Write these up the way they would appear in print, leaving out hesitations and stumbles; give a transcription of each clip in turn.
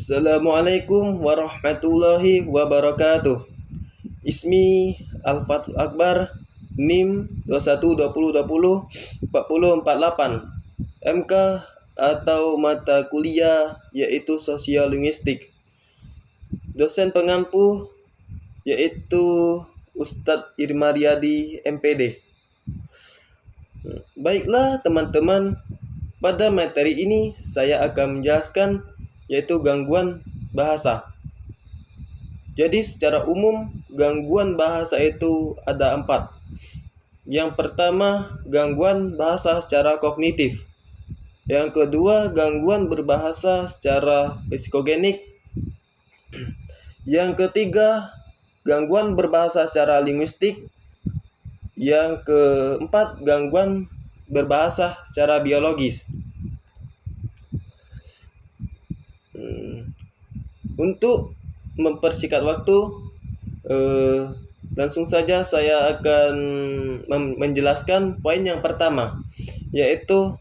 Assalamualaikum warahmatullahi wabarakatuh. Ismi Al-Fathul Akbar, NIM 2120204048. MK atau mata kuliah yaitu Sosiolinguistik. Dosen pengampu yaitu Ustadz Irmaryadi MPD. Baiklah teman-teman, pada materi ini saya akan menjelaskan yaitu gangguan bahasa. Jadi secara umum gangguan bahasa itu ada 4. Yang pertama, gangguan bahasa secara kognitif. Yang kedua, gangguan berbahasa secara psikogenik. Yang ketiga, gangguan berbahasa secara linguistik. Yang keempat, gangguan berbahasa secara biologis. Untuk mempersingkat waktu, langsung saja saya akan menjelaskan poin yang pertama, yaitu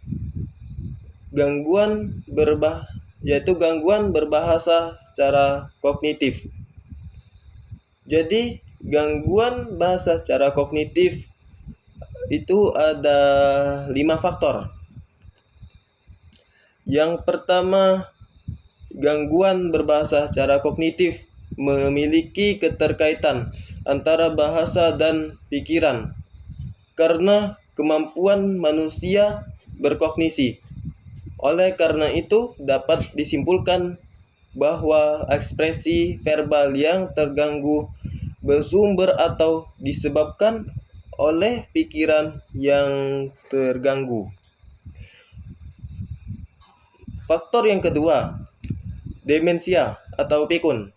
gangguan berbahasa secara kognitif. Jadi gangguan bahasa secara kognitif itu ada 5 faktor. Yang pertama, gangguan berbahasa secara kognitif memiliki keterkaitan antara bahasa dan pikiran karena kemampuan manusia berkognisi. Oleh karena itu, dapat disimpulkan bahwa ekspresi verbal yang terganggu bersumber atau disebabkan oleh pikiran yang terganggu. Faktor yang kedua, demensia atau pikun,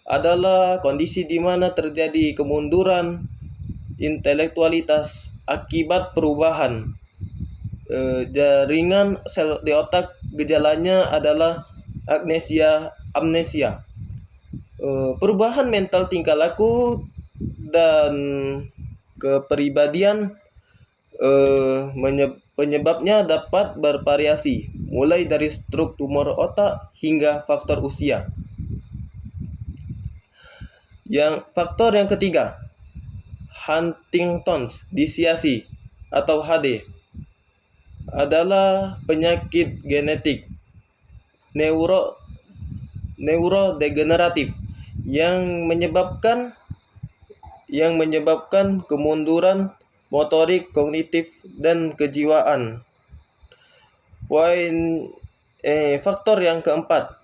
adalah kondisi di mana terjadi kemunduran intelektualitas akibat perubahan jaringan sel di otak. Gejalanya adalah amnesia, perubahan mental tingkah laku dan kepribadian. Penyebabnya dapat bervariasi, mulai dari stroke, tumor otak, hingga faktor usia. Faktor yang ketiga, Huntington's disease atau HD, adalah penyakit genetik neurodegeneratif yang menyebabkan kemunduran motorik, kognitif, dan kejiwaan. Faktor yang keempat,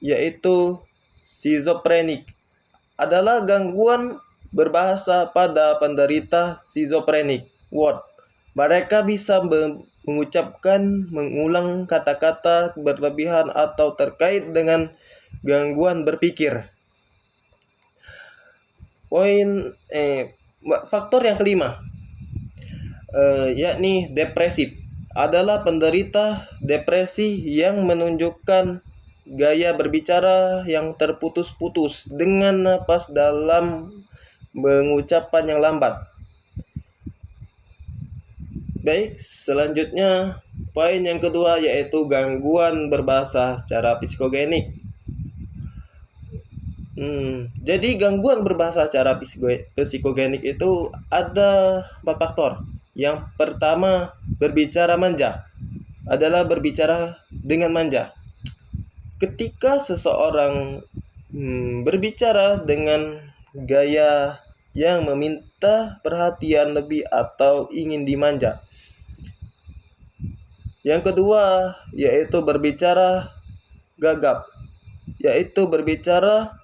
yaitu schizophrenic, adalah gangguan berbahasa pada penderita schizophrenic. Mereka bisa mengulang kata-kata berlebihan atau terkait dengan gangguan berpikir. Faktor yang kelima, yakni depresif, adalah penderita depresi yang menunjukkan gaya berbicara yang terputus-putus dengan napas dalam mengucapkan yang lambat. Baik, selanjutnya poin yang kedua, yaitu gangguan berbahasa secara psikogenik. Jadi gangguan berbahasa secara psikogenik itu ada 4 faktor. Yang pertama, berbicara manja, adalah berbicara dengan manja. Ketika seseorang berbicara dengan gaya yang meminta perhatian lebih atau ingin dimanja. Yang kedua, yaitu berbicara gagap, yaitu berbicara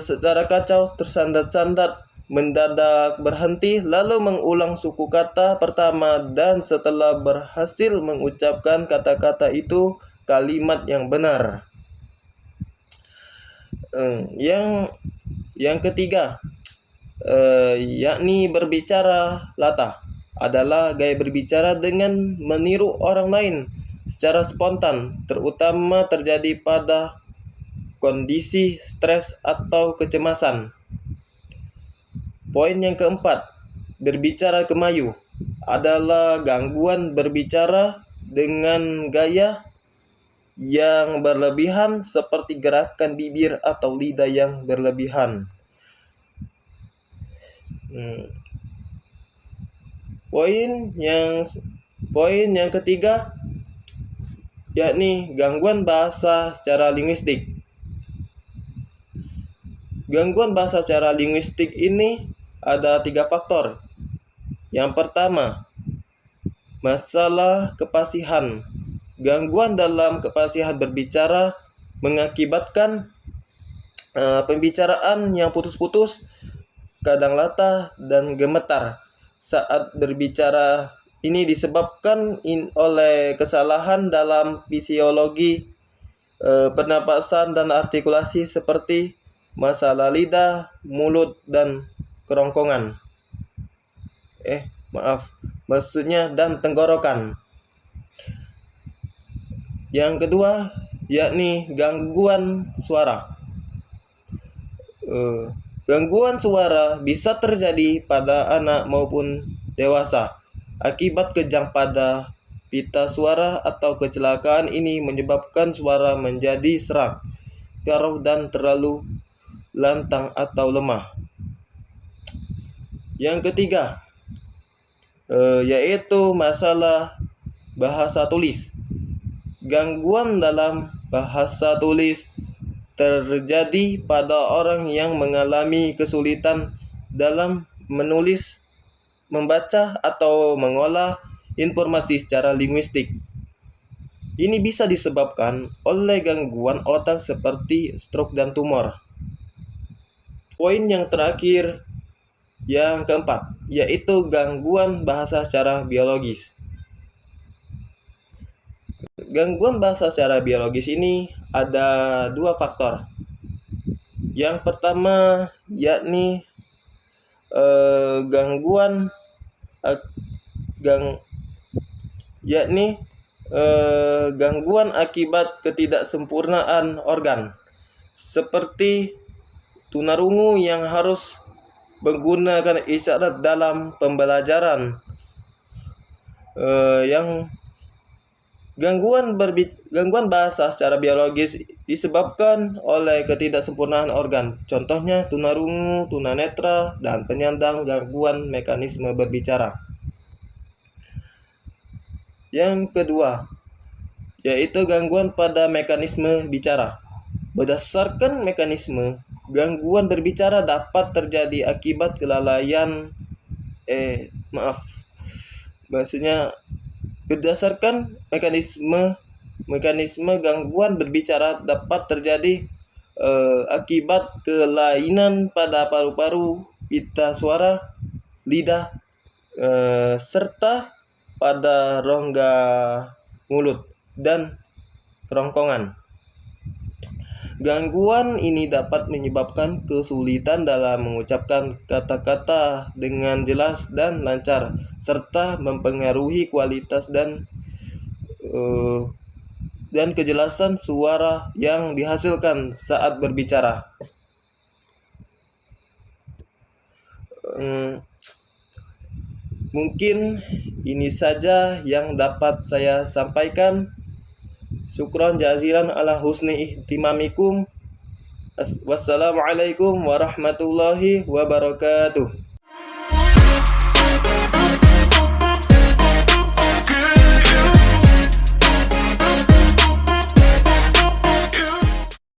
secara kacau, tersandat-sandat, mendadak berhenti, lalu mengulang suku kata pertama, dan setelah berhasil mengucapkan kata-kata itu, kalimat yang benar. Yang ketiga, yakni berbicara latah, adalah gaya berbicara dengan meniru orang lain secara spontan, terutama terjadi pada kondisi stres atau kecemasan. Poin yang keempat, berbicara kemayu, adalah gangguan berbicara dengan gaya yang berlebihan seperti gerakan bibir atau lidah yang berlebihan. Poin yang ketiga yakni gangguan bahasa secara linguistik. Gangguan bahasa secara linguistik ini ada 3 faktor. Yang pertama, masalah kefasihan. Gangguan dalam kefasihan berbicara mengakibatkan pembicaraan yang putus-putus, kadang latah dan gemetar saat berbicara. Ini disebabkan oleh kesalahan dalam fisiologi pernapasan dan artikulasi seperti masalah lidah, mulut, dan kerongkongan. Dan tenggorokan. Yang kedua yakni gangguan suara. Gangguan suara bisa terjadi pada anak maupun dewasa akibat kejang pada pita suara atau kecelakaan. Ini menyebabkan suara menjadi serak, keruh, dan terlalu lantang atau lemah. Yang ketiga yaitu masalah bahasa tulis. Gangguan dalam bahasa tulis terjadi pada orang yang mengalami kesulitan dalam menulis, membaca, atau mengolah informasi secara linguistik. Ini bisa disebabkan oleh gangguan otak seperti stroke dan tumor. Poin yang terakhir, yang keempat, yaitu gangguan bahasa secara biologis. Gangguan bahasa secara biologis ini ada 2 faktor. Yang pertama yakni gangguan akibat ketidaksempurnaan organ, seperti tunarungu yang harus menggunakan isyarat dalam pembelajaran. Gangguan bahasa secara biologis disebabkan oleh ketidaksempurnaan organ. Contohnya tunarungu, tunanetra, dan penyandang gangguan mekanisme berbicara. Yang kedua yaitu gangguan pada mekanisme bicara. Berdasarkan mekanisme, gangguan berbicara dapat terjadi akibat kelalaian Berdasarkan mekanisme gangguan berbicara dapat terjadi akibat kelainan pada paru-paru, pita suara, lidah, serta pada rongga mulut dan kerongkongan. Gangguan ini dapat menyebabkan kesulitan dalam mengucapkan kata-kata dengan jelas dan lancar, serta mempengaruhi kualitas dan kejelasan suara yang dihasilkan saat berbicara. Mungkin ini saja yang dapat saya sampaikan. Syukran jazilan ala husni ihtimamikum. Wassalamualaikum warahmatullahi wabarakatuh.